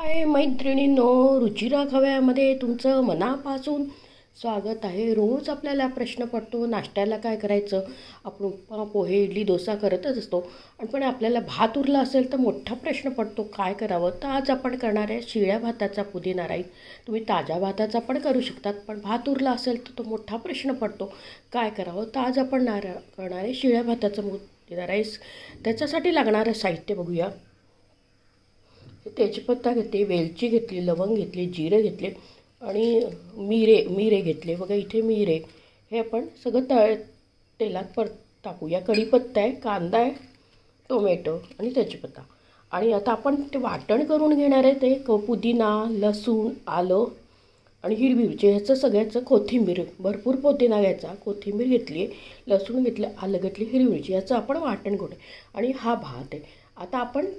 हाय मैत्रिणींनो, रुचिरा खव्यामध्ये तुमचं मनापासून स्वागत आहे. रोज आपल्याला प्रश्न पडतो नाश्त्याला काय करायचं. आपण उपमा पोहे इडली डोसा करतच असतो, पण आपल्याला भात उरला असेल तर मोठा प्रश्न पडतो काय करावं. तर आज आपण करणार आहे शिळ्या भाताचा पुदिना राईस. तुम्ही ताज्या भाताचा पण करू शकतात, पण भात उरला असेल तर तो मोठा प्रश्न पडतो काय करावं. तर आज आपण करणार आहे शिळ्या भाताचा पुदिना राईस. त्याच्यासाठी लागणारं साहित्य बघूया. तेजपत्ता घेतली, वेलची घेतली, लवंग घेतली, जिरे घेतले आणि मिरे घेतले. बघा इथे मिरे हे आपण सगळं तेलात टाकूया. कढीपत्ता आहे, कांदा आहे, टोमॅटो आणि तेजपत्ता. आणि आता आपण ते वाटण करून घेणार आहे. ते पुदिना, लसूण, आलं आणि हिरवी मिरची ह्याचं सगळ्याचं कोथिंबीर भरपूर पुदिना घ्यायचा, कोथिंबीर घेतली, लसूण घेतलं, आलं घेतली, हिरवी मिरची याचं आपण वाटण करू. आणि हा भात आहे. आता आपण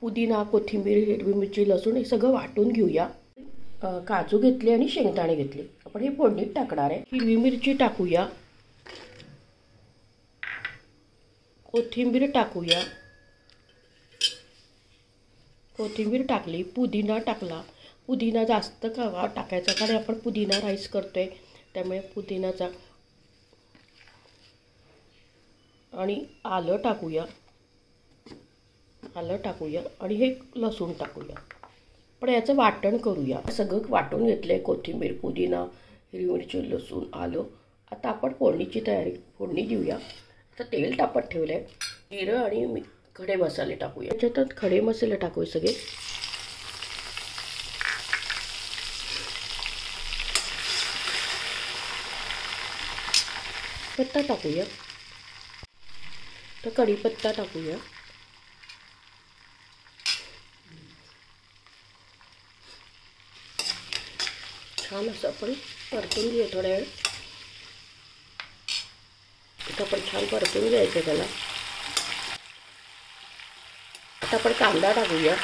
पुदिना, कोथिंबीर, हिरवी मिरची, लसूण हे सगळं वाटून घेऊया. काजू घेतले आणि शेंगदाणे घेतले. आपण हे फोडणीत टाकणार आहे. हिरवी मिरची टाकूया, कोथिंबीर टाकूया, कोथिंबीर टाकली, पुदिना टाकला. पुदिना जास्त टाकायचा कारण आपण पुदिना राईस करतोय, त्यामुळे पुदिनाचा. आणि आलं टाकूया आणि हे लसूण टाकूया. पण याचं वाटण करूया. सगळं वाटून घेतलं आहे, कोथिंबीर, पुदिना, हिरवी मिरची, लसूण, आलं. आता आपण फोडणी देऊया. आता तेल तापत ठेवलं आहे. जिरं आणि खडे मसाले टाकूया. त्याच्यात खडे मसाले टाकूया सगळे. पत्ता टाकूया, तर कढीपत्ता टाकूया. छान असं आपण परतून घेऊ थोड्या वेळ. इथं आपण छान परतून घ्यायचं त्याला. आता आपण कांदा टाकूया.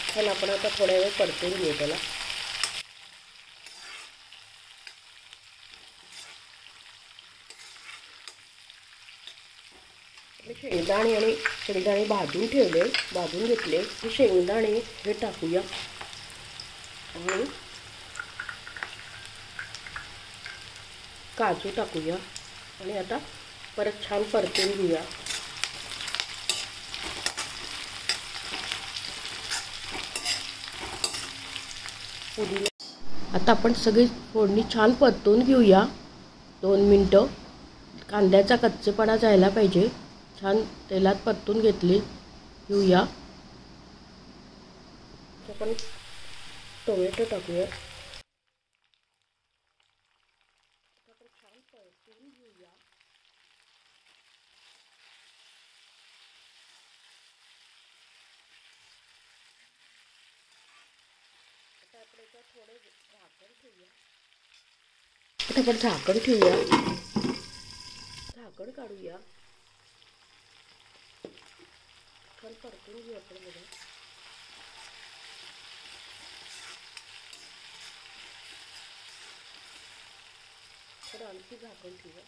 छान आपण आता थोड्या वेळ परतून घेऊ त्याला. शेंगदाणे भाजून घेतले. शेंगदाणे हे टाकूया आणि काजू टाकूया आणि आता परत छान परतून घेऊया. आता आपण सगळी फोडणी छान परतून घेऊया 2 मिनटं. कांद्याचा कच्चेपणा जायला पाहिजे. छान तेलात परतून घेऊया. आपण टोमॅटो टाकूया. छान परतून घेऊया. आता आपण थोडं झाकण ठेवूया. झाकण काढूया. छान परतून घेऊ आपण. बघा तर आणखी झाकण ठेवूया.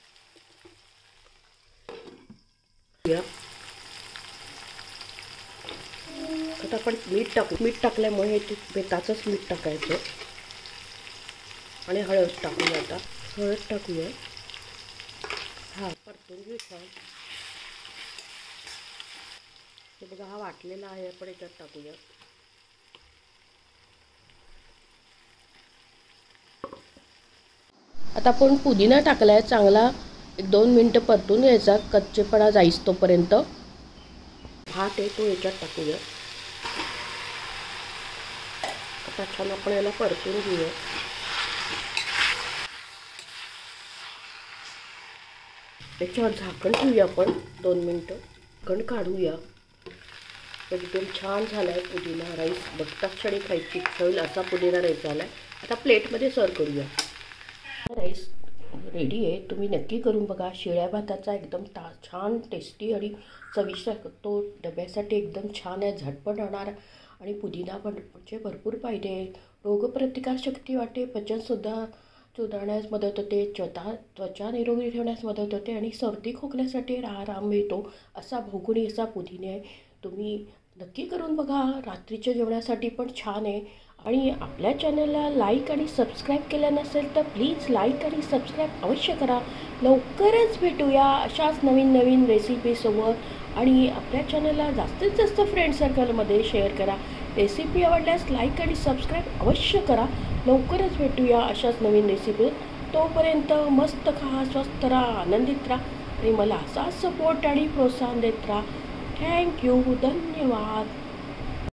आता आपण मीठ टाकल्यामुळे ते बेताचंच मीठ टाकायचं. आणि हळद टाकूया. आता हळद टाकूया. हा परतून घेऊ छान. हे बघा हा वाटलेला आहे, आपण याच्यात टाकूया. आता आपण पुदिना टाकलाय. चांगला 1-2 मिनटं परतून घ्यायचा, कच्चेपणा जाईस तोपर्यंत. भात आहे तो याच्यात टाकूया. आता छान आपण याला परतून घेऊया. याच्यावर झाकण ठेवूया आपण 2 मिनटं. झाकण काढूया. एकदम छान झाला आहे पुदिना राईस. बघताच क्षणी खायची इच्छा होईल असा पुदिना राईस झाला आहे. आता प्लेटमध्ये सर्व करूया. राईस रेडी आहे. तुम्ही नक्की करून बघा. शिळ्या भाताचा एकदम छान टेस्टी आणि चविष्ट. तो डब्यासाठी एकदम छान आहे, झटपट होणार. आणि पुदिना पण भरपूर फायदे आहे. रोगप्रतिकारशक्ती वाढते, पचनसुद्धा सुधारण्यास मदत होते, त्वचा निरोगी ठेवण्यास मदत होते आणि सर्दी खोकल्यासाठी आराम मिळतो. असा भौगुणी असा पुदिना आहे. तुम्ही नक्की करून बघा. रात्रीच्या जेवणासाठी पण छान आहे. आणि आपल्या चॅनलला लाईक आणि सबस्क्राईब केलं नसेल तर प्लीज लाईक आणि सबस्क्राईब अवश्य करा. लवकरच भेटूया अशाच नवीन नवीन रेसिपीसोबत आणि आपल्या चॅनलला जास्तीत जास्त फ्रेंड सर्कलमध्ये शेअर करा. रेसिपी आवडल्यास लाईक आणि सबस्क्राईब अवश्य करा. लवकरच भेटूया अशाच नवीन रेसिपी. तोपर्यंत मस्त खा, स्वस्त राहा, आनंदित राहा आणि मला असा सपोर्ट आणि प्रोत्साहन देत राहा. थँक्यू. धन्यवाद.